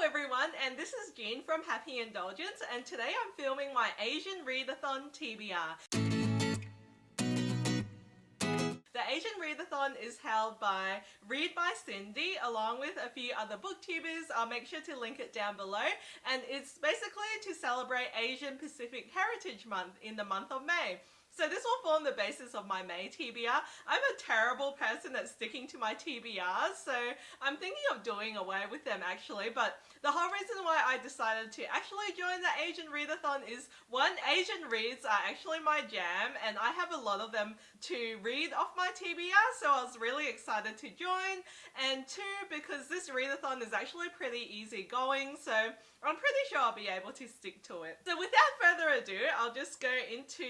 everyone, and this is Jean from Happy Indulgence, and today I'm filming my Asian Readathon TBR. The Asian Readathon is held by Read by Cindy along with a few other booktubers. I'll make sure to link it down below, and it's basically to celebrate Asian Pacific Heritage Month in the month of May. So this will form the basis of my May TBR. I'm a terrible person at sticking to my TBRs, so I'm thinking of doing away with them actually, but the whole reason why I decided to actually join the Asian Readathon is, one, Asian reads are actually my jam, and I have a lot of them to read off my TBR, so I was really excited to join, and two, because this readathon is actually pretty easy going, so I'm pretty sure I'll be able to stick to it. So without further ado, I'll just go into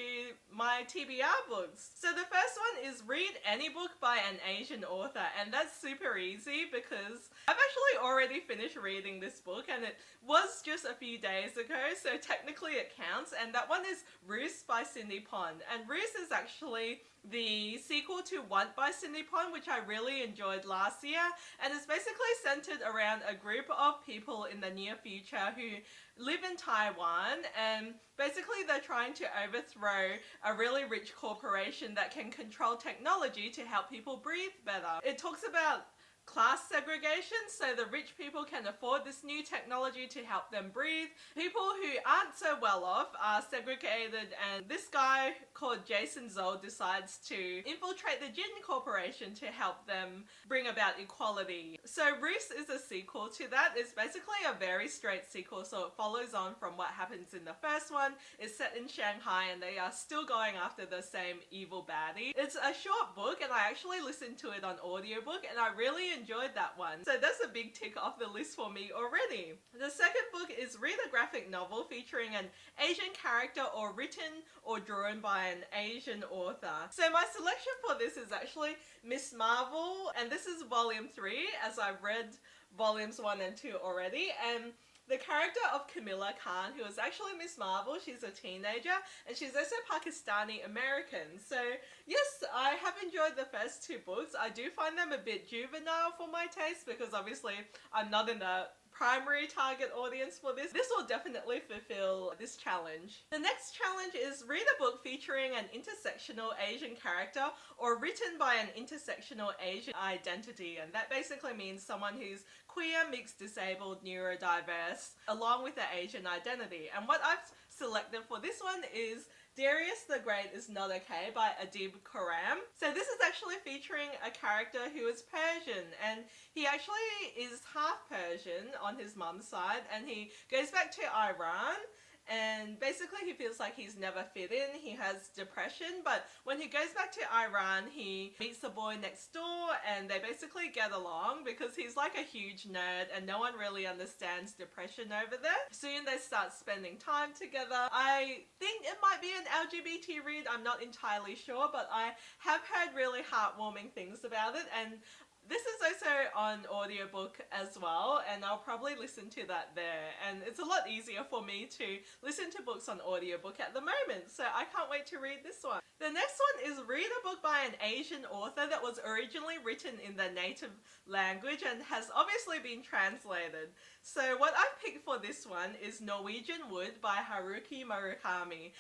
my TBR books. So the first one is Read Any Book by an Asian Author, and that's super easy because I've actually already finished reading this book and it was just a few days ago, so technically it counts, and that one is Roost by Cindy Pond. And Roost is actually the sequel to Want by Cindy Pond, which I really enjoyed last year, and it's basically centered around a group of people in the near future who live in Taiwan, and basically they're trying to overthrow a really rich corporation that can control technology to help people breathe better. It talks about class segregation, so the rich people can afford this new technology to help them breathe. People who aren't so well off are segregated, and this guy called Jason Zoll decides to infiltrate the Jin Corporation to help them bring about equality. So Roost is a sequel to that. It's basically a very straight sequel, so it follows on from what happens in the first one. It's set in Shanghai and they are still going after the same evil baddie. It's a short book and I actually listened to it on audiobook and I really enjoyed that one. So that's a big tick off the list for me already. The second book is Read a graphic novel featuring an Asian character or written or drawn by an Asian author. So my selection for this is actually Miss Marvel, and this is volume 3 as I've read volumes 1 and 2 already, and the character of Camilla Khan, who is actually Miss Marvel, she's a teenager and she's also Pakistani American. So yes, I have enjoyed the first two books. I do find them a bit juvenile for my taste because obviously I'm not in the primary target audience for this. This will definitely fulfill this challenge. The next challenge is read a book featuring an intersectional Asian character or written by an intersectional Asian identity, and that basically means someone who's queer, mixed, disabled, neurodiverse, along with the Asian identity. And what I've selected for this one is Darius the Great is Not Okay by Adib Khorram. So this is actually featuring a character who is Persian, and he actually is half Persian on his mum's side, and he goes back to Iran, and basically he feels like he's never fit in. He has depression, but when he goes back to Iran he meets the boy next door and they basically get along because he's like a huge nerd and no one really understands depression over there. Soon they start spending time together. I think it might be an LGBT read, I'm not entirely sure, but I have heard really heartwarming things about it, and this is also on audiobook as well, and I'll probably listen to that there, and it's a lot easier for me to listen to books on audiobook at the moment, so I can't wait to read this one. The next one is read a book by an Asian author that was originally written in the native language and has obviously been translated. So what I've picked for this one is Norwegian Wood by Haruki Murakami,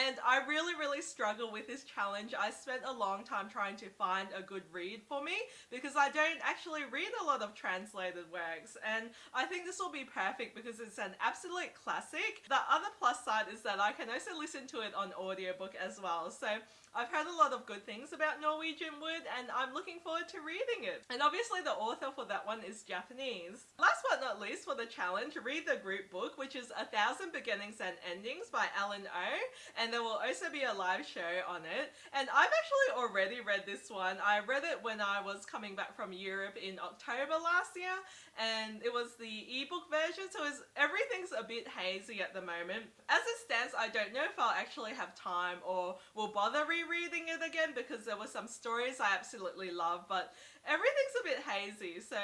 and I really struggle with this challenge. I spent a long time trying to find a good read for me because I don't actually read a lot of translated works, and I think this will be perfect because it's an absolute classic. The other plus side is that I can also listen to it on audiobook as well, so I've heard a lot of good things about Norwegian Wood and I'm looking forward to reading it. And obviously the author for that one is Japanese. Last but not least for the challenge, read the group book, which is 1,000 Beginnings and Endings by Alan O, and there will also be a live show on it. And I've actually already read this one. I read it when I was coming back from Europe in October last year, and it was the ebook version, so everything's a bit hazy at the moment. As it stands, I don't know if I'll actually have time or will bother rereading it again because there were some stories I absolutely love, but everything's a bit hazy, so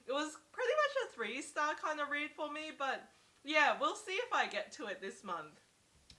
it was pretty much a 3-star kind of read for me, but yeah, we'll see if I get to it this month.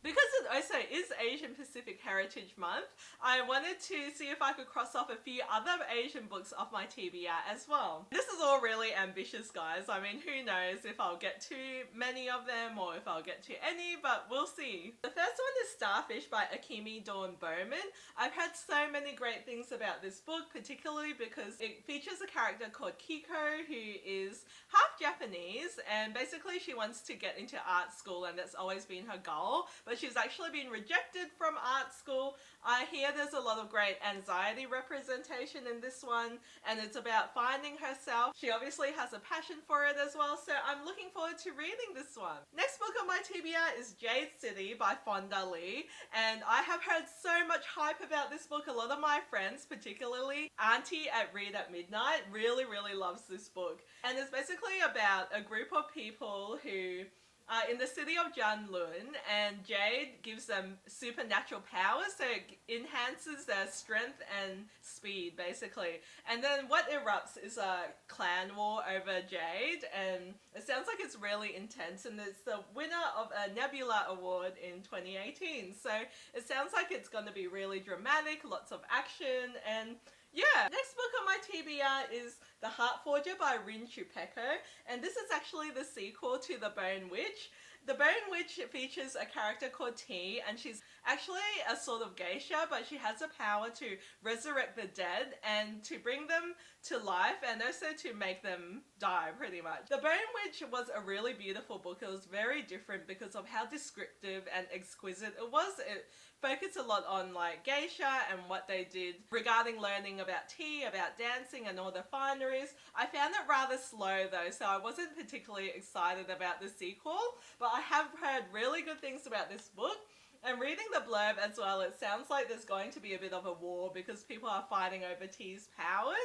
Because it also is Asian Pacific Heritage Month, I wanted to see if I could cross off a few other Asian books off my TBR as well. This is all really ambitious, guys. I mean, who knows if I'll get to many of them or if I'll get to any, but we'll see. The first one is Starfish by Akemi Dawn Bowman. I've heard so many great things about this book, particularly because it features a character called Kiko who is half Japanese, and basically she wants to get into art school and that's always been her goal, but she's actually been rejected from art school. I hear there's a lot of great anxiety representation in this one, and it's about finding herself. She obviously has a passion for it as well, so I'm looking forward to reading this one. Next book on my TBR is Jade City by Fonda Lee, and I have heard so much hype about this book. A lot of my friends, particularly Auntie at Read at Midnight, really loves this book. And it's basically about a group of people who are in the city of Janlun, and Jade gives them supernatural powers, so it enhances their strength and speed basically. And then what erupts is a clan war over Jade, and it sounds like it's really intense, and it's the winner of a Nebula Award in 2018, so it sounds like it's going to be really dramatic, lots of action, and yeah. Next book on my TBR is The Heart Forger by Rin Chupeko, and this is actually the sequel to The Bone Witch. The Bone Witch features a character called T, and she's actually a sort of geisha, but she has the power to resurrect the dead and to bring them to life and also to make them die, pretty much. The Bone Witch was a really beautiful book. It was very different because of how descriptive and exquisite it was. It focused a lot on like geisha and what they did regarding learning about tea, about dancing and all the fineries. I found it rather slow though, so I wasn't particularly excited about the sequel, but I have heard really good things about this book. And reading the blurb as well, it sounds like there's going to be a bit of a war because people are fighting over T's powers,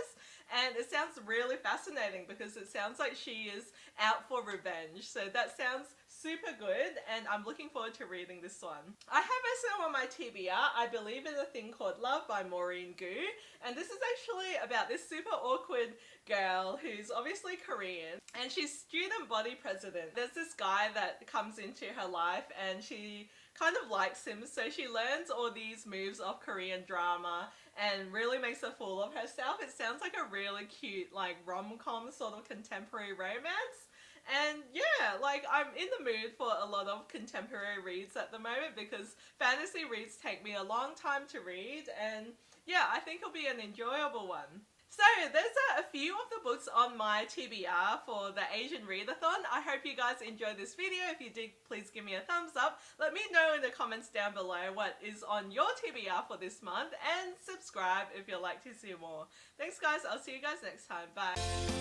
and it sounds really fascinating because it sounds like she is out for revenge, so that sounds super good, and I'm looking forward to reading this one. I have also on my TBR I Believe in a Thing Called Love by Maureen Gu, and this is actually about this super awkward girl who's obviously Korean, and she's student body president. There's this guy that comes into her life and she kind of likes him, so she learns all these moves of Korean drama and really makes a fool of herself. It sounds like a really cute like rom-com sort of contemporary romance. And yeah, like I'm in the mood for a lot of contemporary reads at the moment because fantasy reads take me a long time to read, and yeah, I think it'll be an enjoyable one. So those are a few of the books on my TBR for the Asian Readathon. I hope you guys enjoyed this video. If you did, please give me a thumbs up. Let me know in the comments down below what is on your TBR for this month, and subscribe if you'd like to see more. Thanks guys, I'll see you guys next time. Bye.